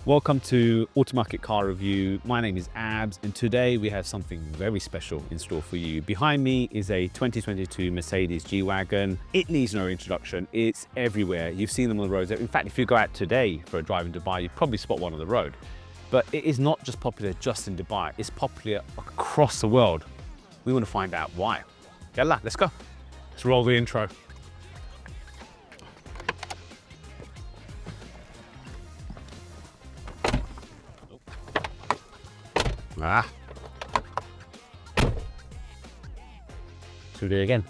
Welcome to AutoMarket Car Review. My name is Abs, and today we have something very special in store for you. Behind me is a 2022 Mercedes G Wagon. It needs no introduction. It's everywhere. You've seen them on the roads. In fact, if you go out today for a drive in Dubai, you probably spot one on the road. But it is not just popular just in Dubai. It's popular across the world. We want to find out why. Yalla, let's go. Let's roll the intro. Let's do it again.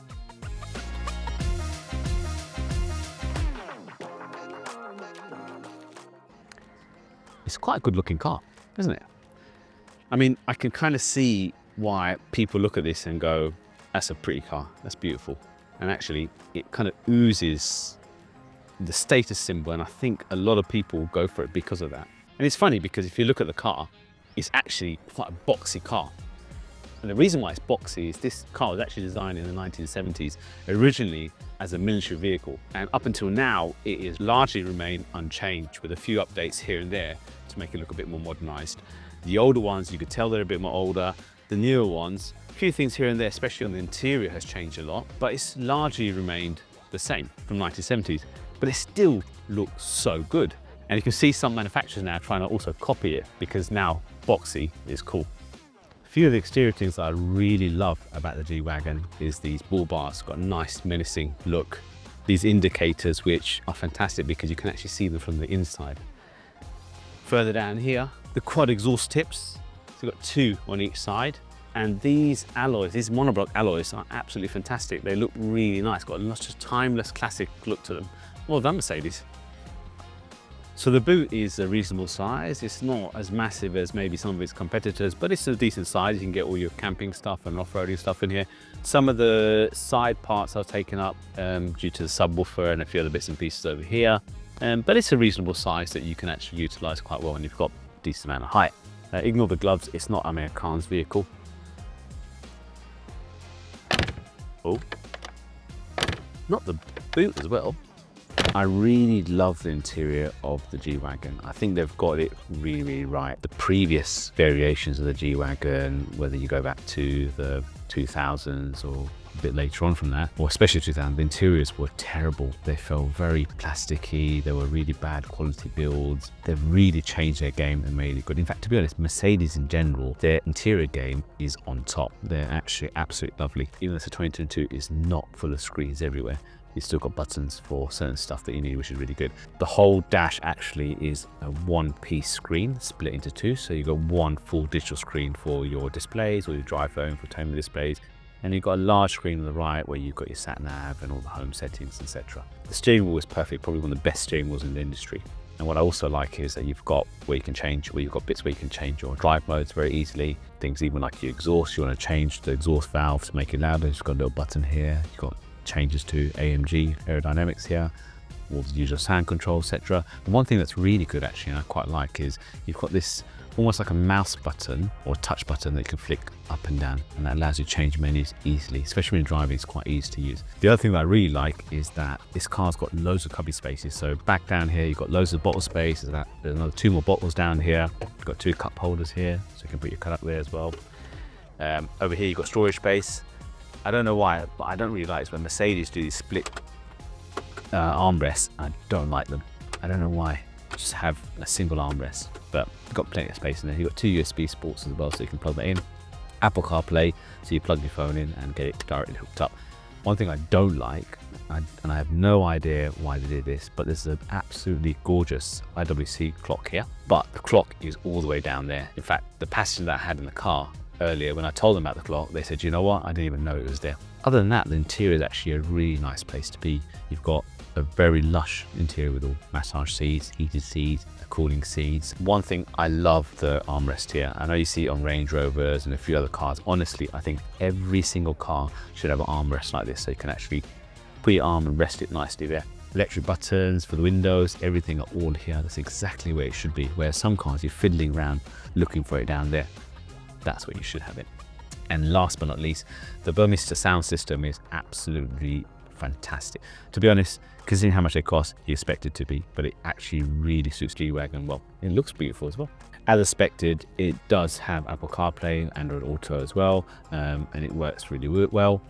It's quite a good looking car, isn't it? I mean, I can kind of see why people look at this and go, that's a pretty car, that's beautiful. And actually, it kind of oozes the status symbol, and I think a lot of people go for it because of that. And it's funny because if you look at the car, it's actually quite a boxy car. And the reason why it's boxy is this car was actually designed in the 1970s, originally as a military vehicle. And up until now, it has largely remained unchanged with a few updates here and there to make it look a bit more modernized. The older ones, you could tell they're a bit more older. The newer ones, a few things here and there, especially on the interior, has changed a lot, but it's largely remained the same from 1970s. But it still looks so good. And you can see some manufacturers now trying to also copy it because now boxy is cool. A few of the exterior things that I really love about the G Wagon is these bull bars. Got a nice menacing look. These indicators, which are fantastic because you can actually see them from the inside. Further down here, the quad exhaust tips. So you've got two on each side. And these alloys, these monoblock alloys are absolutely fantastic. They look really nice. Got a just timeless classic look to them. Well done, Mercedes. So the boot is a reasonable size. It's not as massive as maybe some of its competitors, but it's a decent size. You can get all your camping stuff and off-roading stuff in here. Some of the side parts are taken up due to the subwoofer and a few other bits and pieces over here. But it's a reasonable size that you can actually utilize quite well when you've got a decent amount of height. Ignore the gloves, it's not Amir Khan's vehicle. Oh, not the boot as well. I really love the interior of the G Wagon. I think they've got it really, really right. The previous variations of the G Wagon, whether you go back to the 2000s or a bit later on from that, or especially 2000, the interiors were terrible. They felt very plasticky. They were really bad quality builds. They've really changed their game and made it good. In fact, to be honest, Mercedes in general, their interior game is on top. They're actually absolutely lovely. Even though it's a 2022, it's not full of screens everywhere. You've still got buttons for certain stuff that you need, which is really good. The whole dash actually is a one-piece screen split into two. So you've got one full digital screen for your displays or your drive phone for timing displays. And you've got a large screen on the right where you've got your sat nav and all the home settings, etc. The steering wheel is perfect, probably one of the best steering wheels in the industry. And what I also like is that you've got where you can change, where you've got bits where you can change your drive modes very easily. Things even like your exhaust, you want to change the exhaust valve to make it louder. You've got a little button here. You've got changes to AMG aerodynamics here, all the usual sound control, etc. And one thing that's really good actually, and I quite like, is you've got this almost like a mouse button or touch button that you can flick up and down, and that allows you to change menus easily, especially when you're driving. It's quite easy to use. The other thing that I really like is that this car's got loads of cubby spaces. So back down here, you've got loads of bottle space. There's another two more bottles down here. You've got two cup holders here, so you can put your cup up there as well. Over here, you've got storage space. I don't know why, but I don't really like this when Mercedes do these split armrests. I don't like them. I don't know why. Just have a single armrest, but you've got plenty of space in there. You've got two USB ports as well, so you can plug that in. Apple CarPlay, so you plug your phone in and get it directly hooked up. One thing I don't like, and I have no idea why they did this, but there's an absolutely gorgeous IWC clock here, but the clock is all the way down there. In fact, the passenger that I had in the car earlier, when I told them about the clock, they said, you know what, I didn't even know it was there. Other than that, the interior is actually a really nice place to be. You've got a very lush interior with all massage seats, heated seats, cooling seats. One thing, I love the armrest here. I know you see it on Range Rovers and a few other cars. Honestly, I think every single car should have an armrest like this, so you can actually put your arm and rest it nicely there. Electric buttons for the windows, everything are all here. That's exactly where it should be. Where some cars, you're fiddling around looking for it down there. That's where you should have it. And last but not least, the Burmester sound system is absolutely fantastic. To be honest, considering how much they cost, you expect it to be, but it actually really suits G Wagon well. It looks beautiful as well. As expected, it does have Apple CarPlay, Android Auto as well, and it works really well.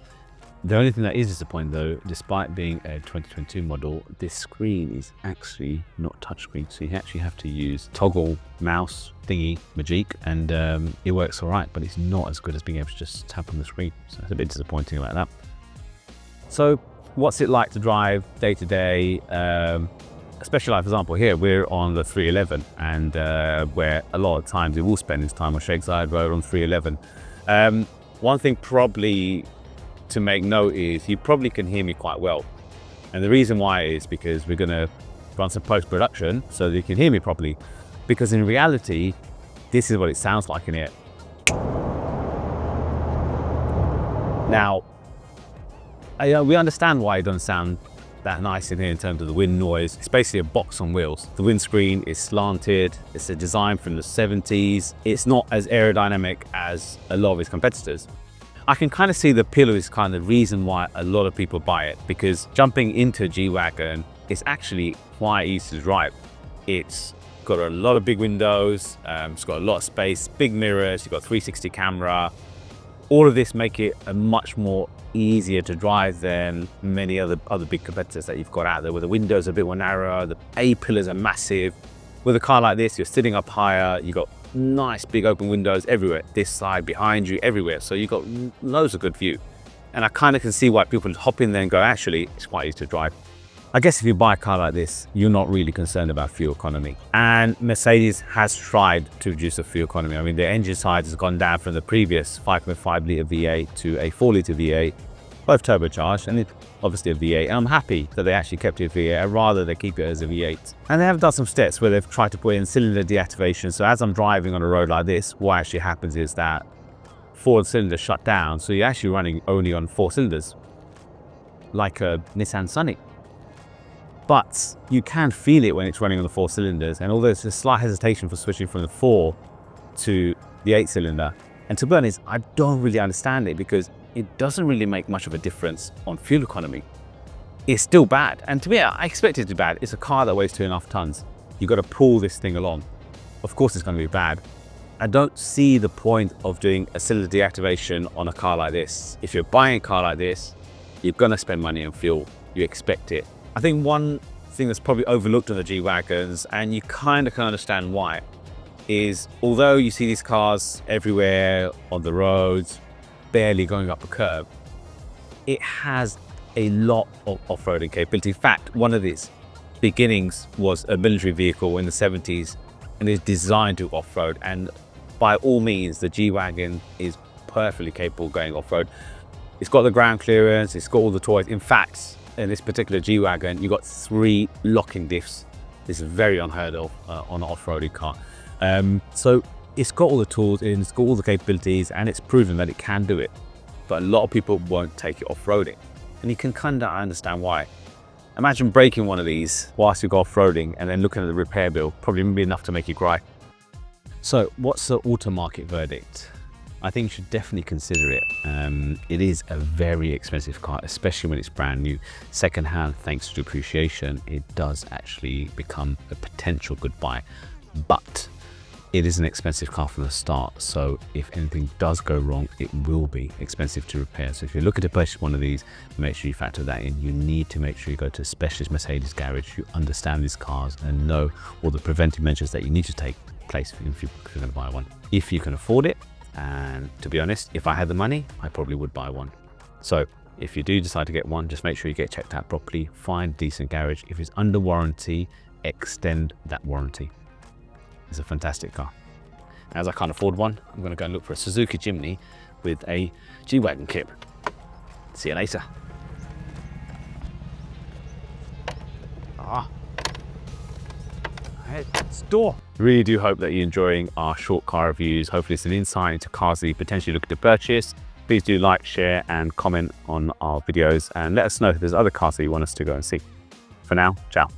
The only thing that is disappointing though, despite being a 2022 model, this screen is actually not touchscreen. So you actually have to use toggle mouse thingy magic, and it works all right, but it's not as good as being able to just tap on the screen. So it's a bit disappointing about that. So what's it like to drive day to day? Especially like, for example, here we're on the 311, and where a lot of times we will spend this time on Shakeside Road on 311. One thing probably to make note is you probably can hear me quite well, and the reason why is because we're going to run some post-production so that you can hear me properly, because in reality this is what it sounds like in here. Now we understand why it doesn't sound that nice in here in terms of the wind noise. It's basically a box on wheels. The windscreen is slanted, it's a design from the 70s. It's not as aerodynamic as a lot of its competitors. I can kind of see the appeal of this kind of reason why a lot of people buy it, because jumping into a G Wagon is actually quite easy to drive. It's got a lot of big windows, it's got a lot of space, big mirrors, you've got 360 camera. All of this make it a much more easier to drive than many other big competitors that you've got out there, where the windows are a bit more narrow, the A-pillars are massive. With a car like this, you're sitting up higher, you've got nice big open windows everywhere, this side, behind you, everywhere. So you've got loads of good view. And I kind of can see why people hop in there and go, actually, it's quite easy to drive. I guess if you buy a car like this, you're not really concerned about fuel economy. And Mercedes has tried to reduce the fuel economy. I mean, their engine size has gone down from the previous 5.5 litre V8 to a 4 litre V8, both turbocharged, and it's obviously a V8. And I'm happy that they actually kept it a V8. I'd rather they keep it as a V8. And they have done some steps where they've tried to put in cylinder deactivation. So as I'm driving on a road like this, what actually happens is that 4 cylinders shut down. So you're actually running only on 4 cylinders, like a Nissan Sunny. But you can feel it when it's running on the 4 cylinders. And although there's a slight hesitation for switching from the 4 to the 8 cylinder, and to be honest, I don't really understand it, because it doesn't really make much of a difference on fuel economy. It's still bad. And to me, I expect it to be bad. It's a car that weighs 2.5 tons. You've got to pull this thing along. Of course it's going to be bad. I don't see the point of doing a cylinder deactivation on a car like this. If you're buying a car like this, you're going to spend money on fuel. You expect it. I think one thing that's probably overlooked on the G Wagons, and you kind of can understand why, is although you see these cars everywhere on the roads, barely going up a curb, it has a lot of off-roading capability. In fact, one of its beginnings was a military vehicle in the 70s, and is designed to off-road. And by all means, the G Wagon is perfectly capable of going off-road. It's got the ground clearance, it's got all the toys. In fact, in this particular G Wagon, you've got 3 locking diffs. This is very unheard of on an off-roading car. So it's got all the tools in, it's got all the capabilities, and it's proven that it can do it. But a lot of people won't take it off-roading. And you can kind of understand why. Imagine breaking one of these whilst you go off-roading and then looking at the repair bill, probably wouldn't be enough to make you cry. So what's the AutoMarket verdict? I think you should definitely consider it. It is a very expensive car, especially when it's brand new. Secondhand, thanks to depreciation, it does actually become a potential good buy. But it is an expensive car from the start. So if anything does go wrong, it will be expensive to repair. So if you're looking to purchase one of these, make sure you factor that in. You need to make sure you go to a specialist Mercedes garage, you understand these cars and know all the preventive measures that you need to take place if you're going to buy one. If you can afford it, and to be honest, if I had the money, I probably would buy one. So if you do decide to get one, just make sure you get checked out properly, find a decent garage. If it's under warranty, extend that warranty. It's a fantastic car. As I can't afford one, I'm going to go and look for a Suzuki Jimny with a G Wagon kit. See you later. It's door. Really do hope that you're enjoying our short car reviews. Hopefully it's an insight into cars that you're potentially looking to purchase. Please do like, share and comment on our videos, and let us know if there's other cars that you want us to go and see. For now, ciao.